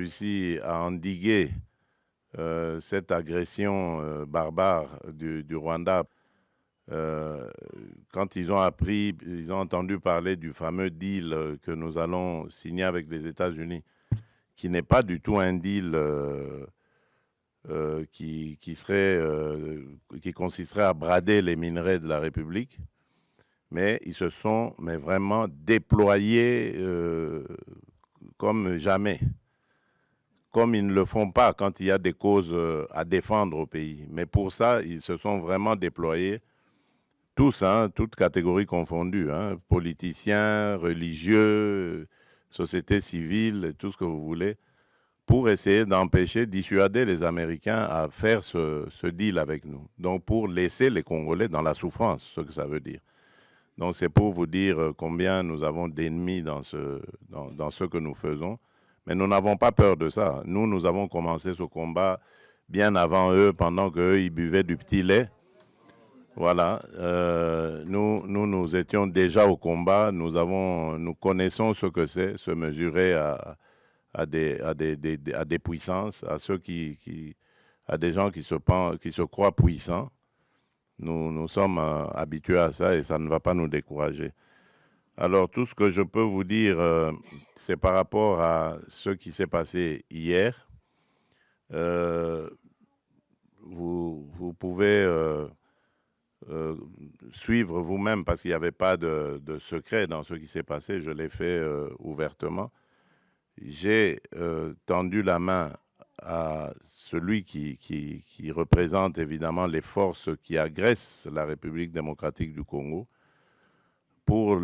réussi à endiguer cette agression barbare du Rwanda. Quand ils ont entendu parler du fameux deal que nous allons signer avec les États-Unis, qui n'est pas du tout un deal qui consisterait à brader les minerais de la République, mais ils se sont vraiment déployés comme jamais, comme ils ne le font pas quand il y a des causes à défendre au pays. Mais pour ça, ils se sont vraiment déployés, tous, toutes catégories confondues, politiciens, religieux, société civile, tout ce que vous voulez, pour essayer d'empêcher, dissuader les Américains à faire ce deal avec nous. Donc pour laisser les Congolais dans la souffrance, ce que ça veut dire. Donc c'est pour vous dire combien nous avons d'ennemis dans ce que nous faisons. Mais nous n'avons pas peur de ça. Nous avons commencé ce combat bien avant eux, pendant qu'eux, ils buvaient du petit lait. Voilà. Nous étions déjà au combat. Nous connaissons ce que c'est, se mesurer à des puissances, à des gens qui se croient puissants. Nous sommes habitués à ça et ça ne va pas nous décourager. Alors, tout ce que je peux vous dire, c'est par rapport à ce qui s'est passé hier. Vous pouvez suivre vous-même parce qu'il n'y avait pas de secret dans ce qui s'est passé. Je l'ai fait ouvertement. J'ai tendu la main à celui qui représente évidemment les forces qui agressent la République démocratique du Congo pour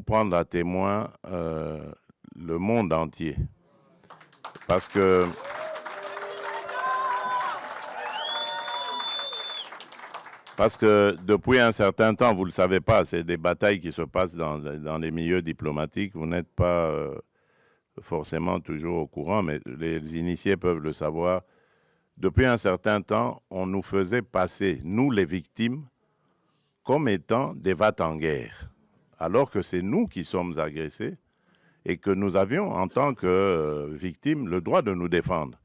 prendre à témoin le monde entier. Parce que depuis un certain temps, vous ne le savez pas, c'est des batailles qui se passent dans les milieux diplomatiques. Vous n'êtes pas forcément toujours au courant, mais les initiés peuvent le savoir. Depuis un certain temps, on nous faisait passer, nous les victimes, comme étant des va-t-en-guerre, alors que c'est nous qui sommes agressés et que nous avions, en tant que victimes, le droit de nous défendre.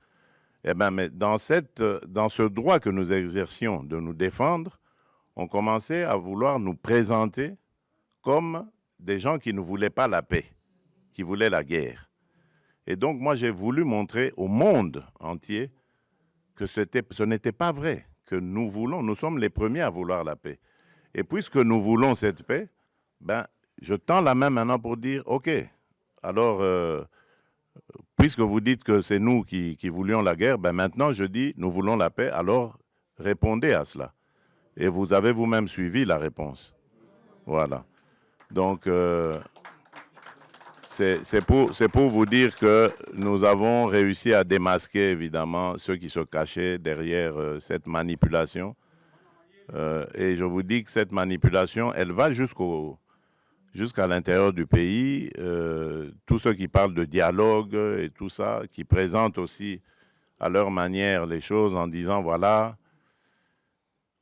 Eh bien, mais dans ce droit que nous exercions de nous défendre, on commençait à vouloir nous présenter comme des gens qui ne voulaient pas la paix, qui voulaient la guerre. Et donc, moi, j'ai voulu montrer au monde entier que ce n'était pas vrai, que nous sommes les premiers à vouloir la paix. Et puisque nous voulons cette paix, ben, je tends la main maintenant pour dire, OK, alors, puisque vous dites que c'est nous qui voulions la guerre, ben maintenant je dis, nous voulons la paix, alors répondez à cela. Et vous avez vous-même suivi la réponse. Voilà. Donc, c'est pour vous dire que nous avons réussi à démasquer, évidemment, ceux qui se cachaient derrière cette manipulation. Et je vous dis que cette manipulation, elle va jusqu'à l'intérieur du pays. Tous ceux qui parlent de dialogue et tout ça, qui présentent aussi à leur manière les choses en disant, voilà,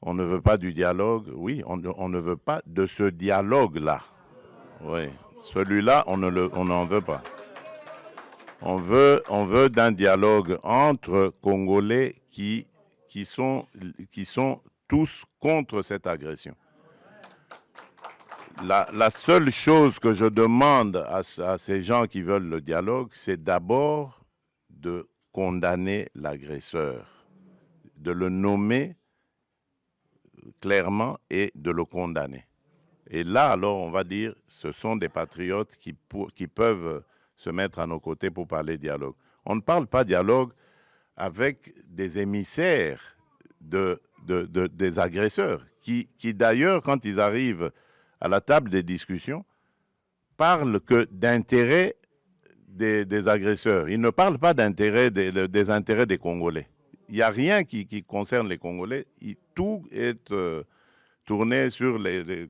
on ne veut pas du dialogue. Oui, on ne veut pas de ce dialogue-là. Oui. Celui-là, on n'en veut pas. On veut d'un dialogue entre Congolais qui sont tous contre cette agression. La seule chose que je demande à ces gens qui veulent le dialogue, c'est d'abord de condamner l'agresseur, de le nommer clairement et de le condamner. Et là, alors, on va dire, ce sont des patriotes qui peuvent se mettre à nos côtés pour parler dialogue. On ne parle pas dialogue avec des émissaires des agresseurs, qui d'ailleurs, quand ils arrivent à la table des discussions, parlent que d'intérêts des agresseurs. Ils ne parlent pas des intérêts des Congolais. Il n'y a rien qui concerne les Congolais. Tout est tourné sur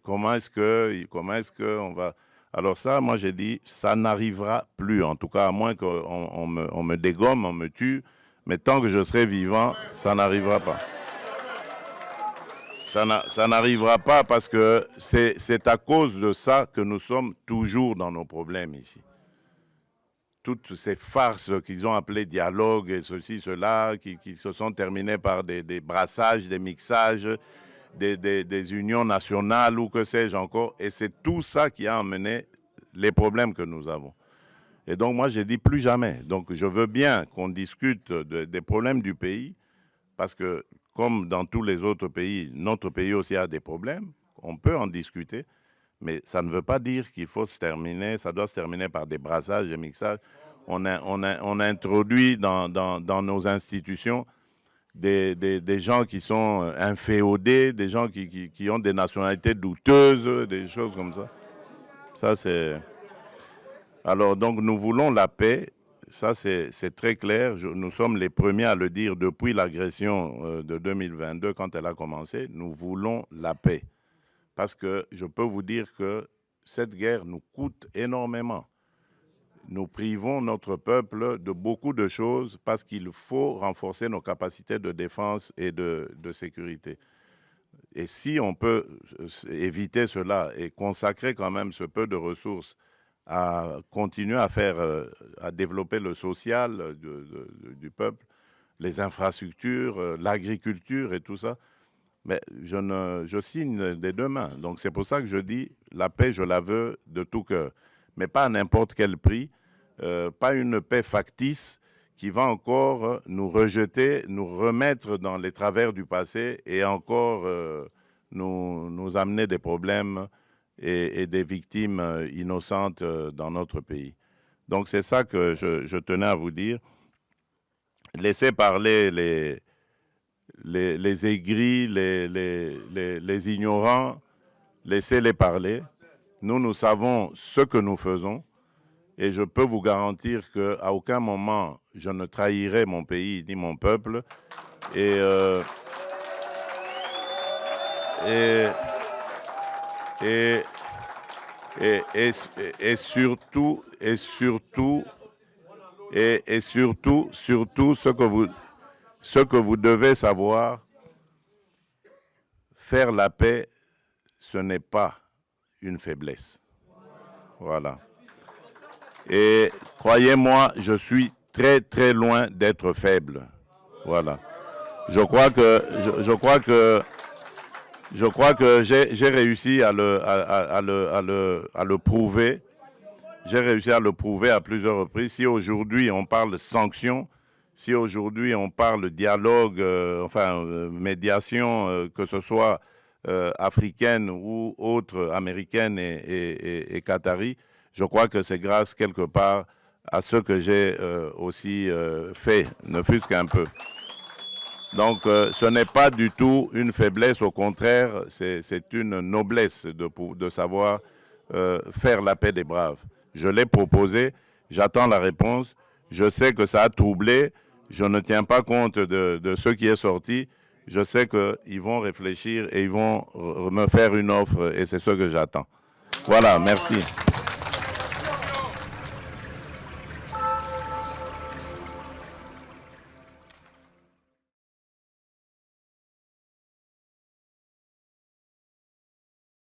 comment est-ce que on va. Alors ça, moi j'ai dit, ça n'arrivera plus, en tout cas, à moins qu'on me dégomme, on me tue, mais tant que je serai vivant, ça n'arrivera pas. Ça n'arrivera pas parce que c'est à cause de ça que nous sommes toujours dans nos problèmes ici. toutes ces farces qu'ils ont appelées dialogue et ceci, cela, qui se sont terminées par des brassages, des mixages, des unions nationales ou que sais-je encore. Et c'est tout ça qui a amené les problèmes que nous avons. Et donc moi, j'ai dit plus jamais. Donc je veux bien qu'on discute des problèmes du pays, parce que comme dans tous les autres pays, notre pays aussi a des problèmes. On peut en discuter, mais ça ne veut pas dire qu'il faut se terminer, ça doit se terminer par des brassages, des mixages. On a introduit dans nos institutions des gens qui sont inféodés, des gens qui ont des nationalités douteuses, des choses comme ça. Ça, c'est... Alors, donc, nous voulons la paix. Ça, c'est très clair. Nous sommes les premiers à le dire depuis l'agression de 2022, quand elle a commencé. Nous voulons la paix. Parce que je peux vous dire que cette guerre nous coûte énormément. Nous privons notre peuple de beaucoup de choses parce qu'il faut renforcer nos capacités de défense et de sécurité. Et si on peut éviter cela et consacrer quand même ce peu de ressources à continuer à développer le social du peuple, les infrastructures, l'agriculture et tout ça, mais je signe des deux mains. Donc c'est pour ça que je dis, la paix, je la veux de tout cœur, mais pas à n'importe quel prix, pas une paix factice qui va encore nous rejeter, nous remettre dans les travers du passé et encore nous amener des problèmes et des victimes innocentes dans notre pays. Donc c'est ça que je tenais à vous dire. Laissez parler les aigris, les ignorants, laissez-les parler. Nous savons ce que nous faisons et je peux vous garantir qu'à aucun moment je ne trahirai mon pays ni mon peuple. Et surtout, ce que vous devez savoir, faire la paix, ce n'est pas une faiblesse. Voilà. Et croyez-moi, je suis très très loin d'être faible. Voilà. Je crois que j'ai réussi à le prouver. J'ai réussi à le prouver à plusieurs reprises. Si aujourd'hui on parle sanctions, si aujourd'hui on parle dialogue, médiation, que ce soit africaine ou autre, américaine et qatari, je crois que c'est grâce quelque part à ce que j'ai aussi fait, ne fût-ce qu'un peu. Donc ce n'est pas du tout une faiblesse, au contraire, c'est une noblesse de savoir faire la paix des braves. Je l'ai proposé, j'attends la réponse, je sais que ça a troublé, je ne tiens pas compte de ce qui est sorti, je sais qu'ils vont réfléchir et ils vont me faire une offre et c'est ce que j'attends. Voilà, merci.